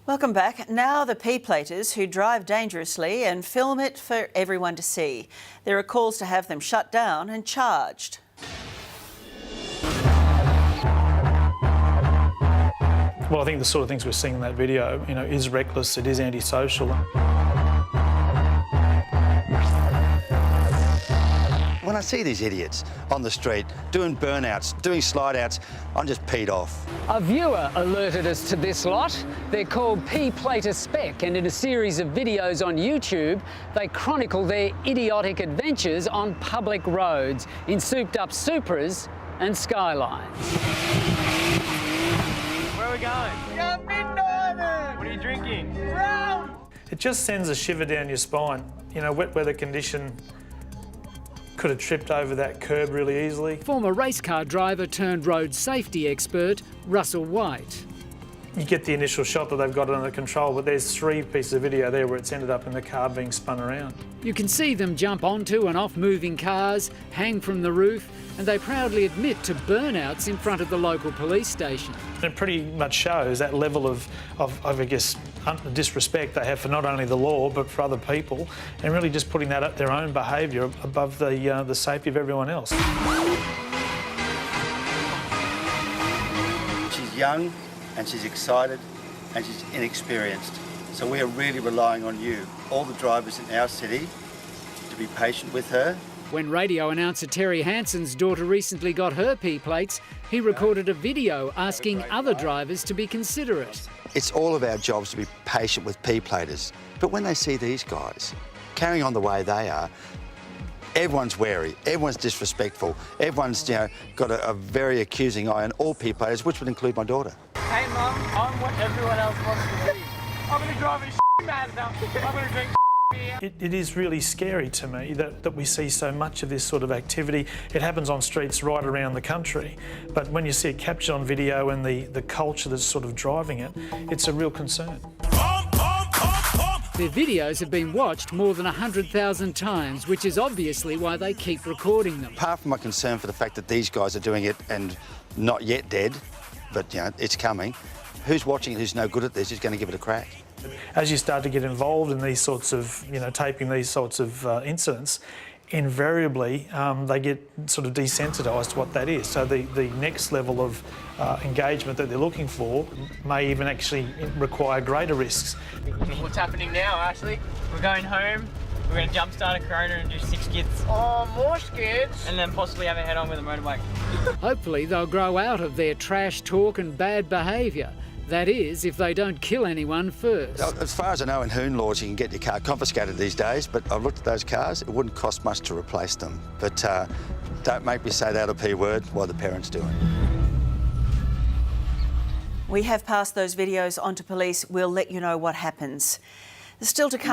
Welcome back. Now the P-platers who drive dangerously and film it for everyone to see. There are calls to have them shut down and charged. Well, I think the sort of things we're seeing in that video, is reckless, it is antisocial. When I see these idiots on the street doing burnouts, doing slide-outs, I'm just peed off. A viewer alerted us to this lot. They're called P-plater Spec, and in a series of videos on YouTube, they chronicle their idiotic adventures on public roads in souped-up Supras and Skylines. Where are we going? Go midnight! What are you drinking? Rum! It just sends a shiver down your spine. Wet weather condition could have tripped over that curb really easily. Former race car driver turned road safety expert Russell White. You get the initial shot that they've got it under control, but there's 3 pieces of video there where it's ended up in the car being spun around. You can see them jump onto and off moving cars, hang from the roof, and they proudly admit to burnouts in front of the local police station. It pretty much shows that level of I guess, disrespect they have for not only the law but for other people, and really just putting that up their own behaviour above the safety of everyone else. She's young and she's excited and she's inexperienced. So we are really relying on you, all the drivers in our city, to be patient with her. When radio announcer Terry Hansen's daughter recently got her P-plates, he recorded a video asking other drivers to be considerate. It's all of our jobs to be patient with P-platers. But when they see these guys carrying on the way they are, everyone's wary, everyone's disrespectful, everyone's got a very accusing eye on all P-platers, which would include my daughter. Hey Mum, I'm what everyone else wants to be. I'm going to drive a Mazda. I'm going to drink beer. It is really scary to me that we see so much of this sort of activity. It happens on streets right around the country, but when you see it captured on video and the culture that's sort of driving it, it's a real concern. Their videos have been watched more than 100,000 times, which is obviously why they keep recording them. Apart from my concern for the fact that these guys are doing it and not yet dead, but it's coming, who's watching it who's no good at this is going to give it a crack? As you start to get involved in these sorts of, taping these sorts of incidents, invariably they get sort of desensitised to what that is. So the next level of engagement that they're looking for may even actually require greater risks. What's happening now, Ashley? We're going home. We're going to jumpstart a Corona and do 6 skids. Oh, more skids? And then possibly have a head-on with a motorbike. Hopefully they'll grow out of their trash talk and bad behaviour. That is, if they don't kill anyone first. As far as I know, in Hoon laws, you can get your car confiscated these days, but I've looked at those cars, it wouldn't cost much to replace them. But don't make me say that P word while the parents do it. We have passed those videos on to police. We'll let you know what happens. There's still to come.